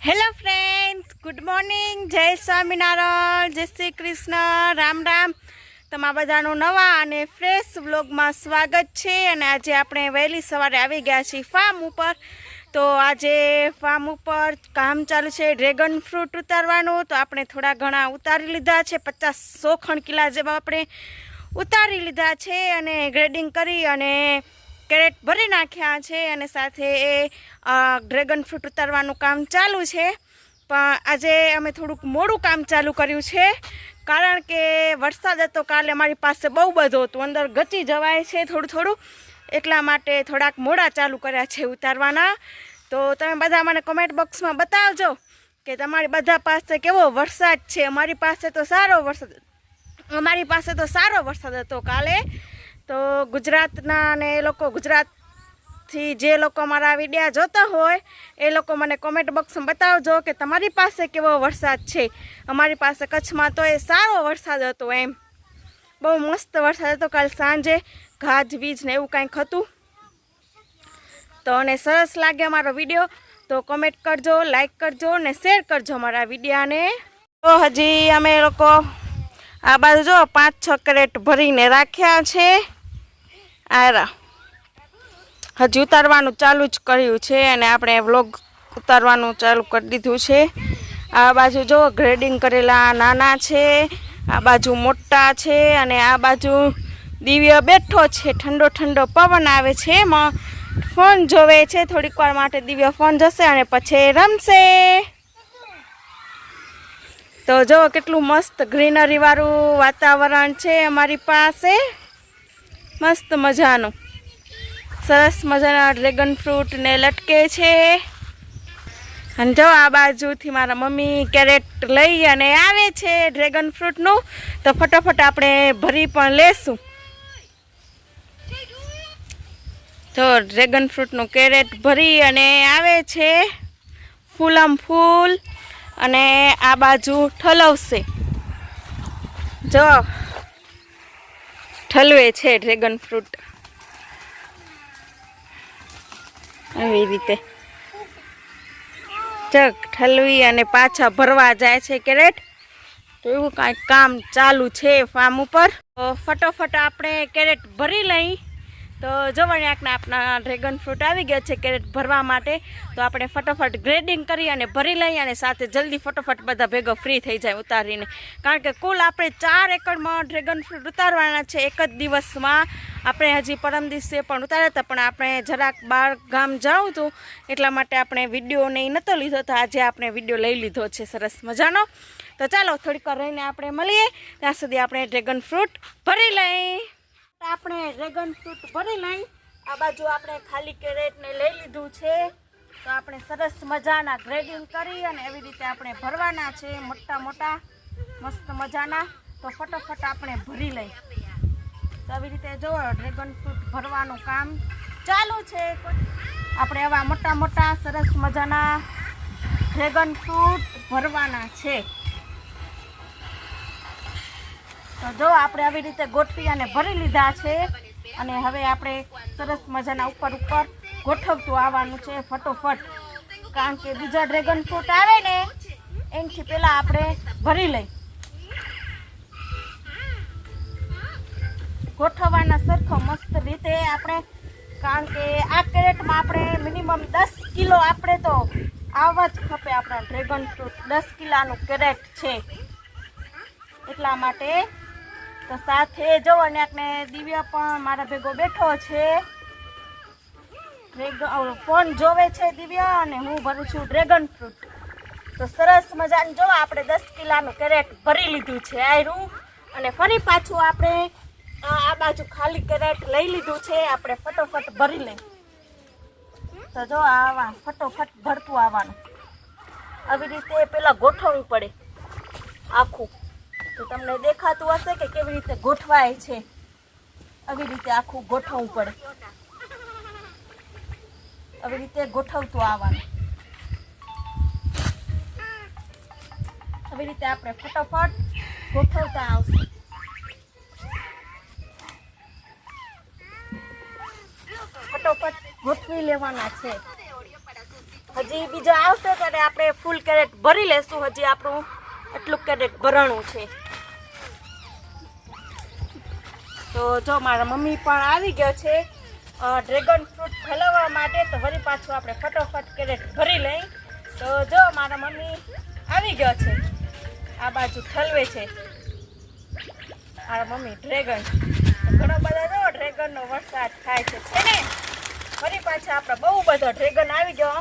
Hello friends, good morning, જય સ્વામિનારાયણ, જય શ્રી કૃષ્ણ, રામ રામ. તમારા બધાનું નવા અને ફ્રેશ વ્લોગમાં સ્વાગત છે. અને આજે આપણે વહેલી સવારે આવી ગયા છીએ ફાર્મ ઉપર. તો આજે ફાર્મ ઉપર કામ ચાલુ છે ડ્રેગન ફ્રૂટ ઉતારવાનું. તો આપણે થોડા ઘણા ઉતારી લીધા છે, 50-100 ખણ કિલા જેવા આપણે ઉતારી લીધા છે અને ગ્રેડિંગ કરી અને કેરેટ ભરી નાખ્યા છે. અને સાથે ડ્રેગન ફ્રૂટ ઉતારવાનું કામ ચાલુ છે. પણ આજે અમે થોડુંક મોડું કામ ચાલુ કર્યું છે, કારણ કે વરસાદ હતો કાલે અમારી પાસે બહુ બધો હતું, અંદર ગચી જવાય છે થોડું થોડું, એટલા માટે થોડાક મોડા ચાલુ કર્યા છે ઉતારવાના. તો તમે બધા મને કોમેન્ટ બોક્સમાં બતાવજો કે તમારી બધા પાસે કેવો વરસાદ છે. અમારી પાસે તો સારો વરસાદ હતો કાલે. તો ગુજરાતના અને એ લોકો ગુજરાતથી જે લોકો મારા વિડીયા જોતા હોય એ લોકો મને કોમેન્ટ બોક્સમાં બતાવજો કે તમારી પાસે કેવો વરસાદ છે. અમારી પાસે કચ્છમાં તો એ સારો વરસાદ હતો, એમ બહુ મસ્ત વરસાદ હતો કાલ સાંજે, ગાજવીજ ને એવું કંઈક હતું. તો અને સરસ લાગે અમારો વિડીયો તો કોમેન્ટ કરજો, લાઈક કરજો ને શેર કરજો અમારા વિડીયાને. તો હજી અમે લોકો આ બાજુ જો 5-6 કેરેટ ભરીને રાખ્યા છે. હજી ઉતારવાનું ચાલુ જ કર્યું છે અને આપણે વ્લોગ ઉતારવાનું ચાલુ કરી દીધું છે. આ બાજુ જો ગ્રેડિંગ કરેલા નાના છે, આ બાજુ મોટા છે અને આ બાજુ દિવ્ય બેઠો છે. ઠંડો ઠંડો પવન આવે છે, એમાં ફોન જોવે છે. થોડીક વાર માટે દિવ્ય ફોન જશે અને પછી રમશે. તો જો કેટલું મસ્ત ગ્રીનરી વાળું વાતાવરણ છે અમારી પાસે, મસ્ત મજાનું. સરસ મજાના ડ્રેગન ફ્રૂટ ને લટકે છે. અને જો આ બાજુથી મારા મમ્મી કેરેટ લઈ અને આવે છે ડ્રેગન ફ્રૂટનું. તો ફટાફટ આપણે ભરી પણ લેશું. તો ડ્રેગન ફ્રૂટનું કેરેટ ભરી અને આવે છે ફૂલમ ફૂલ. અને આ બાજુ ઠલવશે, જો ઠલવે છે ડ્રેગન ફ્રૂટ આવી રીતે. ચક ઠલવી અને પાછા ભરવા જાય છે કેરેટ. તો એવું કાંઈક કામ ચાલુ છે ફાર્મ ઉપર. તો ફટોફટ આપણે કેરેટ ભરી લઈ. તો જોવાને આપણા ડ્રેગન ફ્રૂટ આવી ગયા છે કેરેટ ભરવા માટે. તો આપણે ફટોફટ ગ્રેડિંગ કરી અને ભરી લઈએ અને સાથે જલ્દી ફટોફટ બધા ભેગો ફ્રી થઈ જાય ઉતારીને. કારણ કે કુલ આપણે 4 એકડમાં ડ્રેગન ફ્રૂટ ઉતારવાના છે એક જ દિવસમાં. આપણે હજી પરમ દિવસે પણ ઉતાર્યા હતા, પણ આપણે જરાક બહાર ગામ જાઉં હતું એટલા માટે આપણે વિડીયો ને નહોતો લીધો. તો આજે આપણે વિડીયો લઈ લીધો છે સરસ મજાનો. તો ચાલો થોડીક વાર રહીને આપણે મળીએ, ત્યાં સુધી આપણે ડ્રેગન ફ્રૂટ ભરી લઈએ. આપણે ડ્રેગન ફ્રૂટ ભરી લઈ. આ બાજુ આપણે ખાલી કેરેટને લઈ લીધું છે. તો આપણે સરસ મજાના ગ્રેડિંગ કરી અને એવી રીતે આપણે ભરવાના છે, મોટા મોટા મસ્ત મજાના. તો ફટાફટ આપણે ભરી લઈ. તો આવી રીતે જો ડ્રેગન ફ્રૂટ ભરવાનું કામ ચાલુ છે. આપણે આવા મોટા મોટા સરસ મજાના ડ્રેગન ફ્રૂટ ભરવાના છે. તો જો આપણે આવી રીતે ગોઠવી અને ભરી લીધા છે. અને હવે આપણે સરસ મજાના ઉપર ગોઠવતું આવવાનું છે ફટોફટ, કારણ કે બીજા ડ્રેગન ફ્રૂટ આવે ને એનાથી પહેલાં આપણે ભરી લઈ. ગોઠવવાના સરખો મસ્ત રીતે આપણે, કારણ કે આ કેરેટમાં આપણે મિનિમમ 10 કિલો આપણે તો આવવા જ ખપે. આપણા ડ્રેગન ફ્રૂટ 10 કિલાનું કેરેટ છે એટલા માટે. તો સાથે જો અને આપણે દિવ્યા પણ મારા ભેગો બેઠો છે, ફોન જોવે છે દિવ્યા અને હું ભરું છું ડ્રેગન ફ્રૂટ. તો સરસ મજાનું જો આપણે 10 કિલાનું કેરેટ ભરી લીધું છે આયરું. અને ફરી પાછું આપણે આ બાજુ ખાલી કેરેટ લઈ લીધું છે. આપણે ફટોફટ ભરી લઈ. તો જો આવા ફટોફટ ભરતું આવવાનું. આવી રીતે પેલા ગોઠવવું પડે આખું. તો તમને દેખાતું હશે કે કેવી રીતે ગોઠવાય છે. આવી રીતે આખું ગોઠવવું પડે. આવી રીતે ગોઠવતું આવવાનું. આવી રીતે આપણે ફટોફટ ગોઠવતા આવશે. ફટોફટ ગોઠવી લેવાના છે. હજી બીજો આવશે ત્યારે આપણે ફૂલ કેરેટ ભરી લેશું. હજી આપણું એટલું કેરેટ ભરણું છે. તો જો મારા મમ્મી પણ આવી ગયો છે ડ્રેગન ફ્રૂટ ફેલાવવા માટે. તો વળી પાછું આપણે ફટોફટ કેરેટ ભરી લઈ. તો જો મારા મમ્મી આવી ગયો છે, આ બાજુ ઠલવે છે મારા મમ્મી ડ્રેગન. ઘણો બધો જો ડ્રેગનનો વરસાદ થાય છે ને. ફરી પાછા આપણે બહુ બધો ડ્રેગન આવી ગયો.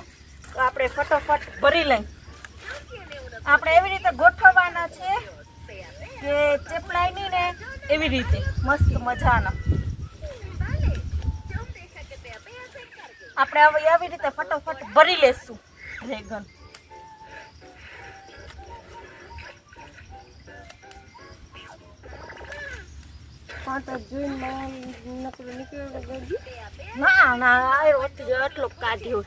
તો આપણે ફટોફટ ભરી લઈ. આપણે એવી રીતે ગોઠવવાના છે કે ચેપલાય નહીં ને, એવી રીતે મસ્ત મજાના આપણે હવે આવી રીતે ફટોફટ ભરી લેશું ડ્રેગન. ના ના આટલો કાઢ્યો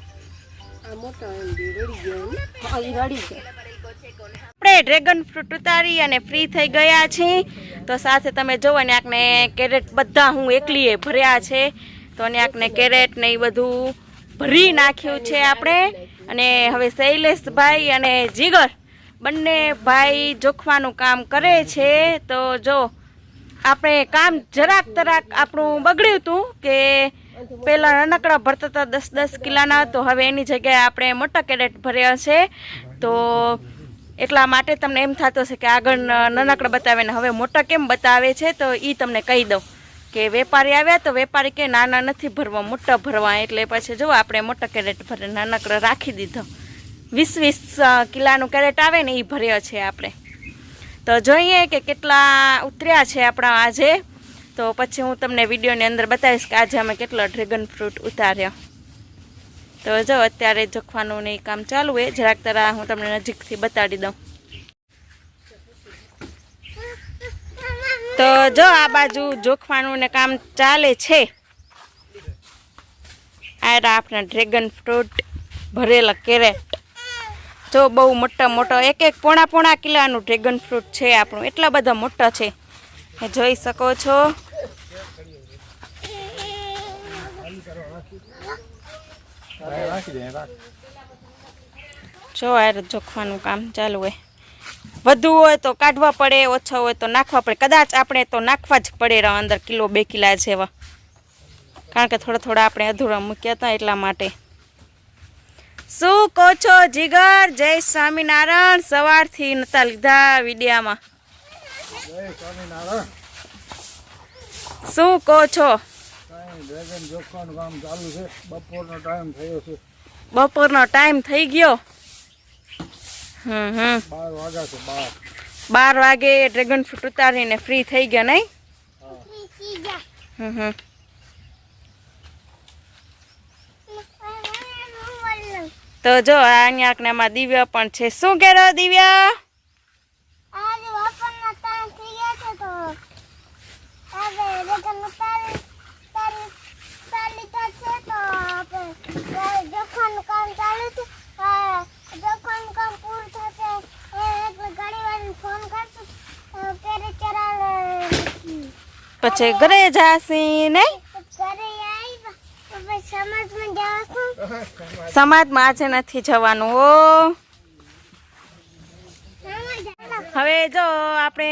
આપણે ડ્રેગન ફ્રૂટ ઉતારી અને ફ્રી થઈ ગયા છીએ. તો સાથે તમે જોવો ને આકને કેરેટ બધા હું એકલીએ ભર્યા છે. તો ને આકને કેરેટ ને એ બધું ભરી નાખ્યું છે આપણે. અને હવે શૈલેષભાઈ અને જીગર બંને ભાઈ જોખવાનું કામ કરે છે. તો જો આપણે કામ જરાક તરાક આપણું બગડ્યું હતું કે પહેલાં નાનકડા ભરતા હતા 10-10 કિલોના. તો હવે એની જગ્યાએ આપણે મોટા કેરેટ ભર્યા છે. તો એટલા માટે તમને એમ થતું હશે કે આગળ નાનકડા બતાવે ને હવે મોટા કેમ બતાવે છે. તો એ તમને કહી દઉં કે વેપારી આવ્યા તો વેપારી કે નાના નથી ભરવા, મોટા ભરવા. એટલે પછી જો આપણે મોટા કેરેટ ભરે નાનકડા રાખી દીધો. 20-20 કિલોનું કેરેટ આવે ને એ ભર્યો છે આપણે. તો જોઈએ કે કેટલા ઉતર્યા છે આપણા આજે. તો પછી હું તમને વિડીયોની અંદર બતાવીશ કે આજે અમે કેટલો ડ્રેગન ફ્રૂટ ઉતાર્યો. તો જો અત્યારે જોખવાનું ને કામ ચાલુ હોય. જરાક તરા હું તમને નજીકથી બતાડી દઉં. તો જો આ બાજુ જોખવાનું ને કામ ચાલે છે. આ આપણા ડ્રેગન ફ્રૂટ ભરેલા કેરેટ જો બહુ મોટા મોટા 1-1 પોણા કિલોનું ડ્રેગન ફ્રૂટ છે આપણું. એટલા બધા મોટા છે જોઈ શકો છો. જો આ જોખવાનું કામ ચાલુ હોય. વધુ હોય તો કાઢવા પડે, ઓછા હોય તો નાખવા પડે. કદાચ આપણે તો નાખવા જ પડે અંદર 1-2 કિલો જેવા, કારણ કે થોડા આપણે અધૂરા મૂક્યા હતા એટલા માટે. શું કહો છો જીગર? જય સ્વામિનારાયણ. સવારથી નતા લીધા વિડીયામાં. શું કહો છો? બપોરનો ટાઈમ થઈ ગયો. 12 વાગે ડ્રેગન ફ્રૂટ ઉતારીને ફ્રી થઈ ગયા નહીં? તો જો અહીંયા આમાં દિવ્યા પણ છે. શું કરો દિવ્યા? પછી ઘરે જાસી નહીં? સમાજમાં આજે નથી જવાનું હો. હવે જો આપણે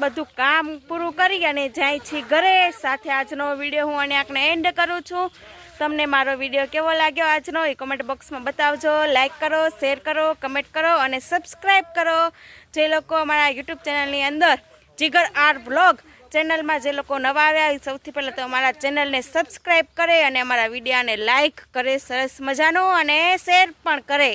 બધું કામ પૂરું કરી અને જાય છીએ ઘરે. સાથે આજનો વિડીયો હું અને આને એન્ડ કરું છું. તમને મારો વિડીયો કેવો લાગ્યો આજનો એ કમેન્ટ બોક્સમાં બતાવજો. લાઈક કરો, શેર કરો, કમેન્ટ કરો અને સબસ્ક્રાઈબ કરો. જે લોકો અમારા યુટ્યુબ ચેનલની અંદર જીગર આર વ્લોગ ચેનલમાં જે લોકો નવા આવ્યા સૌથી પહેલાં તો અમારા ચેનલને સબસ્ક્રાઈબ કરે અને અમારા વિડીયોને લાઈક કરે સરસ મજાનો અને શેર પણ કરે.